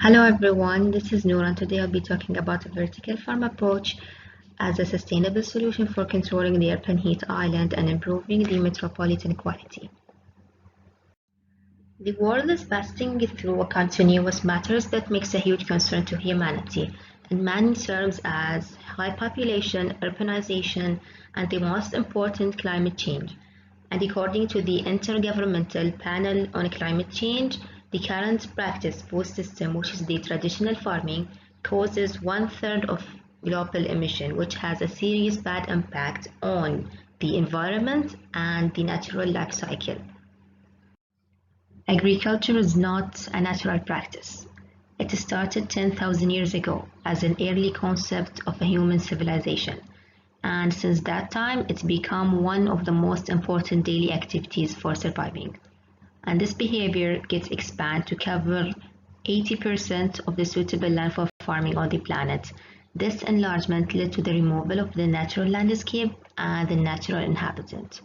Hello everyone, this is Noor and today I'll be talking about a vertical farm approach as a sustainable solution for controlling the urban heat island and improving the metropolitan quality. The world is passing through a continuous matters that makes a huge concern to humanity in many terms as high population, urbanization, and the most important climate change. And according to the Intergovernmental Panel on Climate Change, the current practice post system, which is the traditional farming, causes one-third of global emission, which has a serious bad impact on the environment and the natural life cycle. Agriculture is not a natural practice. It started 10,000 years ago as an early concept of a human civilization, and since that time it's become one of the most important daily activities for surviving. And this behavior gets expanded to cover 80% of the suitable land for farming on the planet. This enlargement led to the removal of the natural landscape and the natural inhabitant.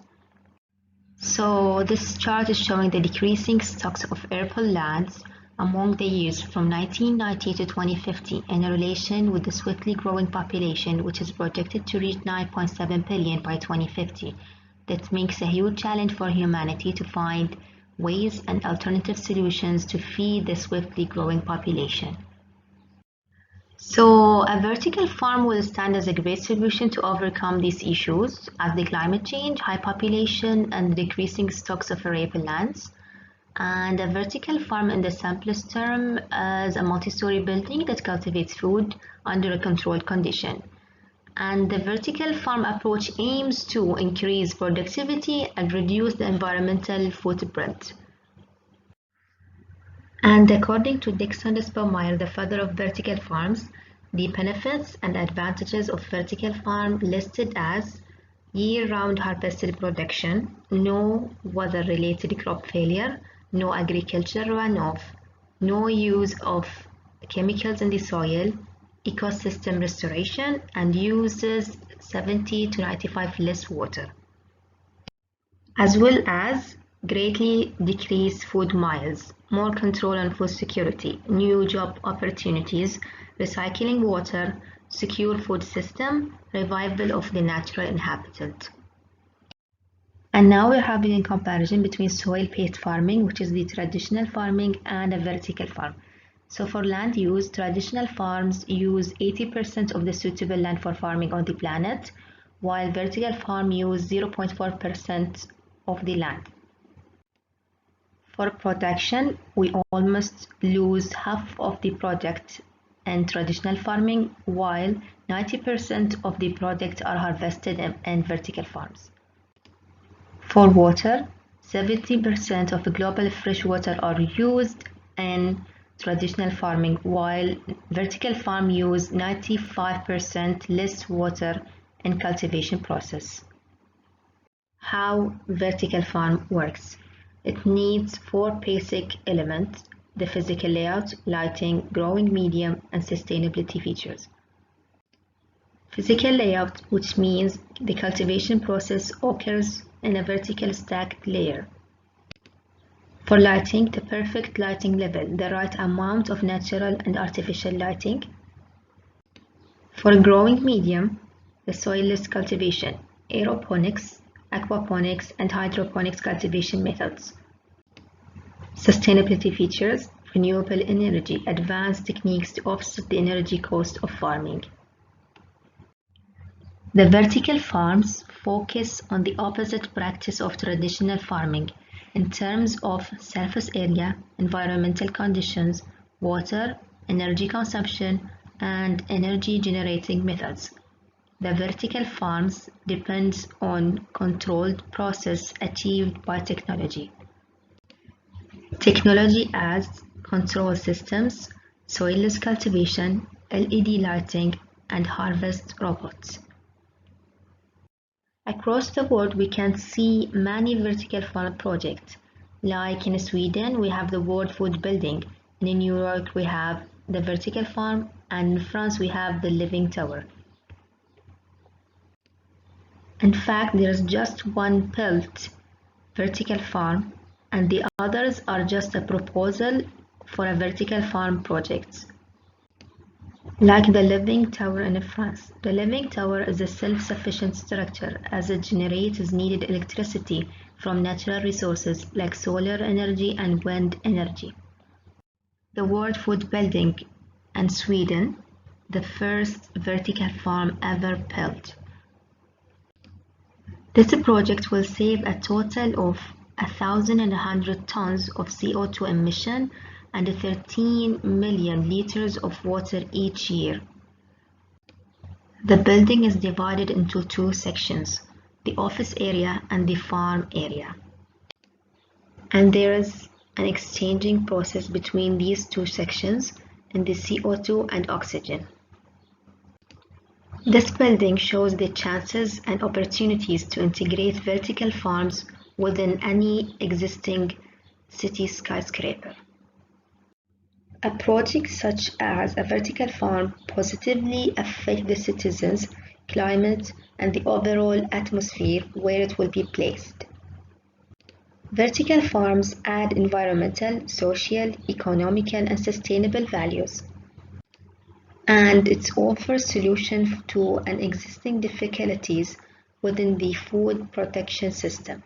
So this chart is showing the decreasing stocks of arable lands among the years from 1990 to 2050 in relation with the swiftly growing population, which is projected to reach 9.7 billion by 2050. That makes a huge challenge for humanity to find ways and alternative solutions to feed the swiftly growing population. So a vertical farm will stand as a great solution to overcome these issues as the climate change, high population, and decreasing stocks of arable lands. And a vertical farm in the simplest term is a multi-story building that cultivates food under a controlled condition. And the vertical farm approach aims to increase productivity and reduce the environmental footprint. And according to Dixon Spermeyer, the father of vertical farms, the benefits and advantages of vertical farm listed as year-round harvested production, no weather-related crop failure, no agricultural runoff, no use of chemicals in the soil, ecosystem restoration, and uses 70 to 95 less water, as well as greatly decrease food miles, more control on food security, new job opportunities, recycling water, secure food system, revival of the natural inhabitant. And now we're having a comparison between soil-based farming, which is the traditional farming, and a vertical farm. So for land use, traditional farms use 80% of the suitable land for farming on the planet, while vertical farm use 0.4% of the land. For production, we almost lose half of the product in traditional farming, while 90% of the product are harvested in vertical farms. For water, 70% of the global fresh water are used in traditional farming, while vertical farm use 95% less water in cultivation process. How vertical farm works. It needs 4 basic elements: the physical layout, lighting, growing medium, and sustainability features. Physical layout, which means the cultivation process occurs in a vertical stacked layer. For lighting, the perfect lighting level, the right amount of natural and artificial lighting. For growing medium, the soilless cultivation, aeroponics, aquaponics, and hydroponics cultivation methods. Sustainability features, renewable energy, advanced techniques to offset the energy cost of farming. The vertical farms focus on the opposite practice of traditional farming in terms of surface area, environmental conditions, water, energy consumption, and energy generating methods. The vertical farms depends on controlled process achieved by technology. Technology as control systems, soilless cultivation, LED lighting, and harvest robots. Across the world, we can see many vertical farm projects. Like in Sweden, we have the World Food Building. In New York, we have the vertical farm, and in France, we have the Living Tower. In fact, there's just one built vertical farm, and the others are just a proposal for a vertical farm project. Like the Living Tower in France. The Living Tower is a self-sufficient structure as it generates needed electricity from natural resources like solar energy and wind energy. The World Food Building in Sweden, the first vertical farm ever built. This project will save a total of 1,100 tons of CO2 emission and 13 million liters of water each year. The building is divided into two sections, the office area and the farm area. And there is an exchanging process between these two sections in the CO2 and oxygen. This building shows the chances and opportunities to integrate vertical farms within any existing city skyscraper. A project such as a vertical farm positively affects the citizens, climate, and the overall atmosphere where it will be placed. Vertical farms add environmental, social, economical, and sustainable values, and it offers solutions to an existing difficulties within the food protection system.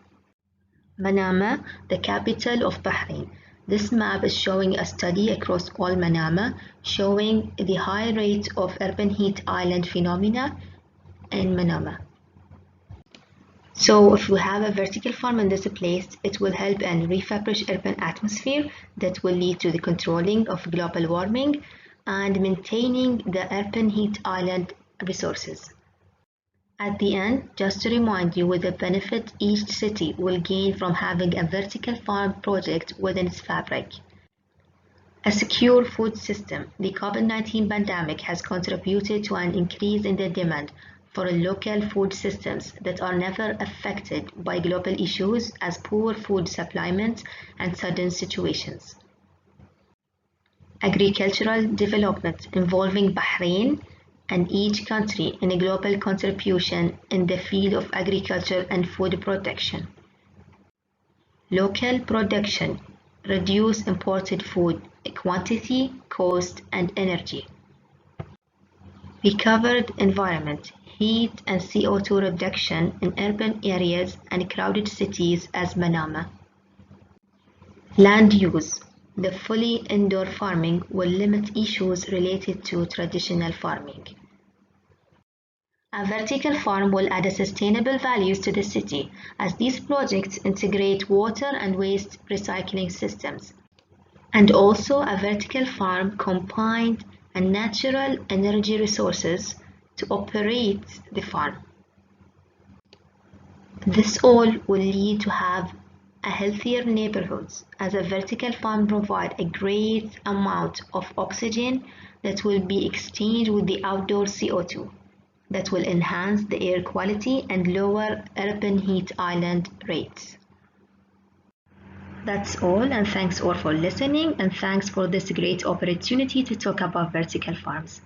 Manama, the capital of Bahrain. This map is showing a study across all Manama, showing the high rate of urban heat island phenomena in Manama. So if we have a vertical farm in this place, it will help in refurbish urban atmosphere that will lead to the controlling of global warming and maintaining the urban heat island resources. At the end, just to remind you with the benefit each city will gain from having a vertical farm project within its fabric. A secure food system. The COVID-19 pandemic has contributed to an increase in the demand for local food systems that are never affected by global issues as poor food supplement and sudden situations. Agricultural development involving Bahrain and each country in a global contribution in the field of agriculture and food protection. Local production, reduce imported food quantity, cost, and energy. We covered environment, heat and CO2 reduction in urban areas and crowded cities as Manama. Land use. The fully indoor farming will limit issues related to traditional farming. A vertical farm will add sustainable values to the city as these projects integrate water and waste recycling systems. And also a vertical farm combined and natural energy resources to operate the farm. This all will lead to have a healthier neighborhoods as a vertical farm provides a great amount of oxygen that will be exchanged with the outdoor CO2 that will enhance the air quality and lower urban heat island rates. That's all, and thanks all for listening, and thanks for this great opportunity to talk about vertical farms.